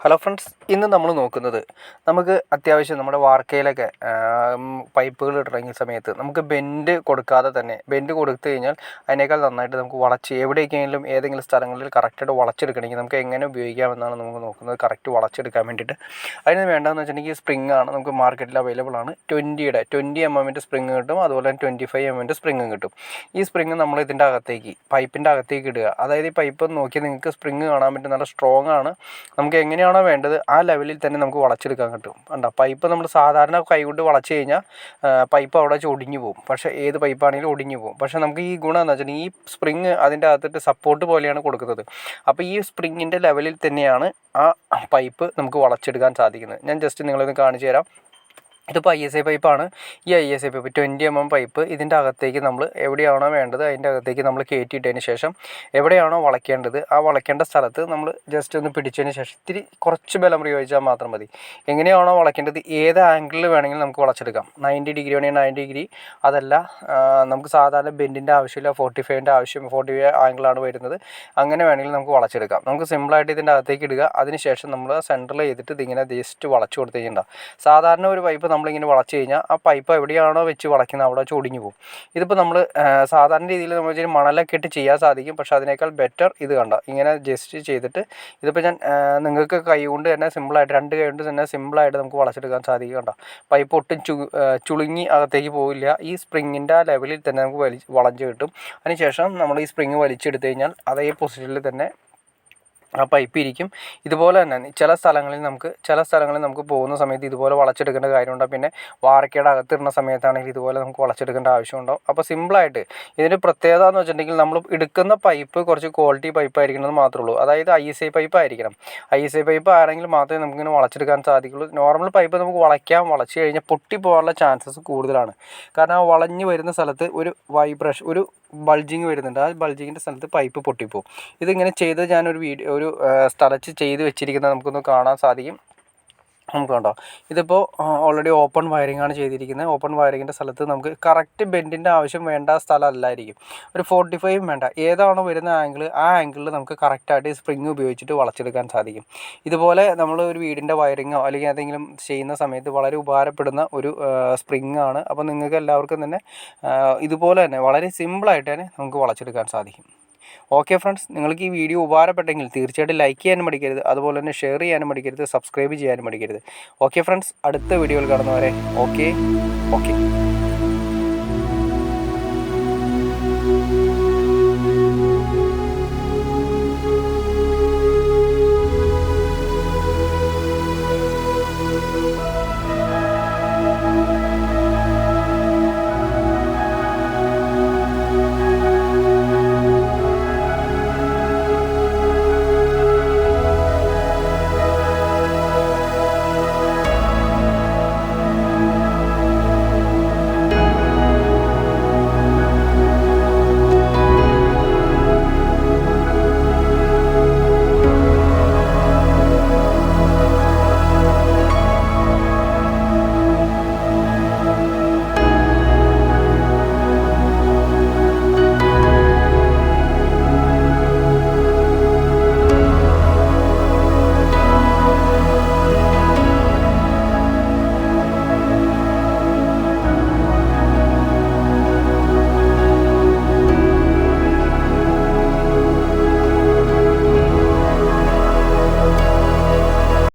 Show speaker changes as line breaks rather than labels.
Hello friends, ഇന്ന് നമ്മൾ നോക്കുന്നത് നമുക്ക് അത്യാവശ്യം നമ്മുടെ വാർക്കയിലൊക്കെ പൈപ്പുകൾ ഇറങ്ങിയ സമയത്ത് നമുക്ക് ബെൻഡ് കൊടുക്കാതെ തന്നെ ബെൻഡ് കൊടുത്തു കഴിഞ്ഞാൽ അതിനേക്കാൾ നന്നായിട്ട് നമുക്ക് വളച്ച് എവിടേക്കെങ്കിലും ഏതെങ്കിലും സ്ഥലങ്ങളിൽ കറക്റ്റായിട്ട് വളച്ചെടുക്കണമെങ്കിൽ നമുക്ക് എങ്ങനെ ഉപയോഗിക്കാമെന്നാണ് നമുക്ക് നോക്കുന്നത്. കറക്റ്റ് വളച്ചെടുക്കാൻ വേണ്ടിയിട്ട് അതിന് വേണ്ടതെന്ന് വെച്ചിട്ടുണ്ടെങ്കിൽ സ്പ്രിങ് ആണ്. നമുക്ക് മാർക്കറ്റിൽ അവൈലബിൾ ആണ്. 20 mm സ്പ്രിങ് കിട്ടും, അതുപോലെ തന്നെ 25 mm സ്പ്രിങ്ങും കിട്ടും. ഈ സ്പ്രിങ് നമ്മൾ ഇതിൻ്റെ അകത്തേക്ക് പൈപ്പിൻ്റെ അകത്തേക്ക് ഇടുക. അതായത് ഈ പൈപ്പ് നോക്കി നിങ്ങൾക്ക് സ്പ്രിങ് കാണാൻ പറ്റും, നല്ല സ്ട്രോങ് ആണ്. നമുക്ക് എങ്ങനെയാണോ വേണ്ടത് ആ ലെവലിൽ തന്നെ നമുക്ക് വളച്ചെടുക്കാൻ കിട്ടും. കണ്ടോ, പൈപ്പ് നമ്മൾ സാധാരണ കൈകൊണ്ട് വളച്ച് കഴിഞ്ഞാൽ പൈപ്പ് അവിടെ വെച്ച് ഒടിഞ്ഞു പോകും. പക്ഷേ ഏത് പൈപ്പാണെങ്കിലും ഒടിഞ്ഞു പോകും. പക്ഷേ നമുക്ക് ഈ ഗുണം എന്ന് വെച്ചിട്ടുണ്ടെങ്കിൽ ഈ സ്പ്രിങ് അതിൻ്റെ അകത്തിട്ട് സപ്പോർട്ട് പോലെയാണ് കൊടുക്കുന്നത്. അപ്പോൾ ഈ സ്പ്രിങ്ങിൻ്റെ ലെവലിൽ തന്നെയാണ് ആ പൈപ്പ് നമുക്ക് വളച്ചെടുക്കാൻ സാധിക്കുന്നത്. ഞാൻ ജസ്റ്റ് നിങ്ങളൊന്ന് കാണിച്ചു തരാം. ഇതിപ്പോൾ ISI പൈപ്പാണ്. ഈ ISI പൈപ്പ് 20 mm പൈപ്പ് ഇതിൻ്റെ അകത്തേക്ക് നമ്മൾ എവിടെയാണോ വേണ്ടത് അതിൻ്റെ അകത്തേക്ക് നമ്മൾ കയറ്റിയിട്ടതിന് ശേഷം എവിടെയാണോ വളയ്ക്കേണ്ടത് ആ വളയ്ക്കേണ്ട സ്ഥലത്ത് നമ്മൾ ജസ്റ്റ് ഒന്ന് പിടിച്ചതിന് ശേഷം ഇത്തിരി കുറച്ച് ബലം പ്രയോഗിച്ചാൽ മാത്രം മതി. എങ്ങനെയാണോ വളയ്ക്കേണ്ടത് ഏത് ആംഗിളിൽ വേണമെങ്കിലും നമുക്ക് വളച്ചെടുക്കാം. 90 ഡിഗ്രി വേണമെങ്കിൽ 90 ഡിഗ്രി, അതല്ല നമുക്ക് സാധാരണ ബെൻഡിൻ്റെ ആവശ്യമില്ല, 45 ആംഗിളാണ് വരുന്നത്, അങ്ങനെ വേണമെങ്കിൽ നമുക്ക് വളച്ചെടുക്കാം. നമുക്ക് സിമ്പിളായിട്ട് ഇതിൻ്റെ അകത്തേക്ക് ഇടുക. അതിനുശേഷം നമ്മൾ സെൻറ്ററിൽ ചെയ്തിട്ട് ഇതിങ്ങനെ ജസ്റ്റ് വളച്ച് കൊടുത്ത് കഴിഞ്ഞിട്ടുണ്ടാകും. സാധാരണ ഒരു പൈപ്പ് നമ്മളിങ്ങനെ വളച്ച് കഴിഞ്ഞാൽ ആ പൈപ്പ് എവിടെയാണോ വെച്ച് വളയ്ക്കുന്നത് അവിടെ വെച്ച് ഒടിഞ്ഞു പോകും. ഇതിപ്പോൾ നമ്മൾ സാധാരണ രീതിയിൽ നമ്മൾ വെച്ചാൽ മണലൊക്കെ ഇട്ട് ചെയ്യാൻ സാധിക്കും. പക്ഷേ അതിനേക്കാൾ ബെറ്റർ ഇത് കണ്ട ഇങ്ങനെ ജസ്റ്റ് ചെയ്തിട്ട് ഇതിപ്പോൾ ഞാൻ നിങ്ങൾക്ക് കൈ കൊണ്ട് തന്നെ സിമ്പിളായിട്ട് 2 കൈ കൊണ്ട് തന്നെ സിമ്പിളായിട്ട് നമുക്ക് വളച്ചെടുക്കാൻ സാധിക്കും. കണ്ട പൈപ്പ് ഒട്ടും ചുളുങ്ങി അകത്തേക്ക് പോവില്ല. ഈ സ്പ്രിങ്ങിൻ്റെ ആ ലെവലിൽ തന്നെ നമുക്ക് വളഞ്ഞ് കിട്ടും. അതിനുശേഷം നമ്മൾ ഈ സ്പ്രിങ് വലിച്ചെടുത്ത് കഴിഞ്ഞാൽ അതേ പൊസിഷനിൽ തന്നെ ആ പൈപ്പ് ഇരിക്കും. ഇതുപോലെ തന്നെ ചില സ്ഥലങ്ങളിൽ നമുക്ക് പോകുന്ന സമയത്ത് ഇതുപോലെ വളച്ചെടുക്കേണ്ട കാര്യമുണ്ട്. പിന്നെ വാർക്കയുടെ അകത്തിടുന്ന സമയത്താണെങ്കിൽ ഇതുപോലെ നമുക്ക് വളച്ചെടുക്കേണ്ട ആവശ്യമുണ്ടാവും. അപ്പോൾ സിമ്പിളായിട്ട് ഇതിൻ്റെ പ്രത്യേകത എന്ന് വെച്ചിട്ടുണ്ടെങ്കിൽ നമ്മൾ എടുക്കുന്ന പൈപ്പ് കുറച്ച് ക്വാളിറ്റി പൈപ്പ് ആയിരിക്കണമെന്ന് മാത്രമേ ഉള്ളൂ. അതായത് ISI പൈപ്പ് ആയിരിക്കണം. ISI പൈപ്പ് ആണെങ്കിൽ മാത്രമേ നമുക്കിങ്ങനെ വളച്ചെടുക്കാൻ സാധിക്കുള്ളൂ. നോർമൽ പൈപ്പ് നമുക്ക് വളച്ച് കഴിഞ്ഞാൽ പൊട്ടിപ്പോകാനുള്ള ചാൻസസ് കൂടുതലാണ്. കാരണം ആ വളഞ്ഞ് വരുന്ന സ്ഥലത്ത് ഒരു വൈബ്രേഷൻ, ഒരു ബൾജിങ് വരുന്നുണ്ട്. ആ ബൾജിങ്ങിൻ്റെ സ്ഥലത്ത് പൈപ്പ് പൊട്ടിപ്പോവും. ഇതിങ്ങനെ ചെയ്ത് ഞാനൊരു സ്ഥലത്ത് ചെയ്ത് വെച്ചിരിക്കുന്നത് നമുക്കൊന്ന് കാണാൻ സാധിക്കും. നമുക്ക് കണ്ടോ, ഇതിപ്പോൾ ഓൾറെഡി ഓപ്പൺ വയറിംഗ് ആണ് ചെയ്തിരിക്കുന്നത്. ഓപ്പൺ വയറിങ്ങിൻ്റെ സ്ഥലത്ത് നമുക്ക് കറക്റ്റ് ബെൻഡിൻ്റെ ആവശ്യം വേണ്ട സ്ഥലമല്ലായിരിക്കും. ഒരു 45 വേണ്ട, ഏതാണോ വരുന്ന ആംഗിൾ ആ ആംഗിളിൽ നമുക്ക് കറക്റ്റായിട്ട് സ്പ്രിങ് ഉപയോഗിച്ചിട്ട് വളച്ചെടുക്കാൻ സാധിക്കും. ഇതുപോലെ നമ്മൾ ഒരു വീടിൻ്റെ വയറിങ്ങോ അല്ലെങ്കിൽ ഏതെങ്കിലും ചെയ്യുന്ന സമയത്ത് വളരെ ഉപകാരപ്പെടുന്ന ഒരു സ്പ്രിങ് ആണ്. അപ്പോൾ നിങ്ങൾക്ക് എല്ലാവർക്കും തന്നെ ഇതുപോലെ തന്നെ വളരെ സിമ്പിളായിട്ട് തന്നെ നമുക്ക് വളച്ചെടുക്കാൻ സാധിക്കും. ഓക്കെ ഫ്രണ്ട്സ്, നിങ്ങൾക്ക് ഈ വീഡിയോ ഉപകാരപ്പെട്ടെങ്കിൽ തീർച്ചയായിട്ടും ലൈക്ക് ചെയ്യാനും മടിക്കരുത്, അതുപോലെ തന്നെ ഷെയർ ചെയ്യാനും മടിക്കരുത്, സബ്സ്ക്രൈബ് ചെയ്യാനും മടിക്കരുത്. ഓക്കെ ഫ്രണ്ട്സ്, അടുത്ത വീഡിയോയിൽ കാണുന്നവരെ ഓക്കെ.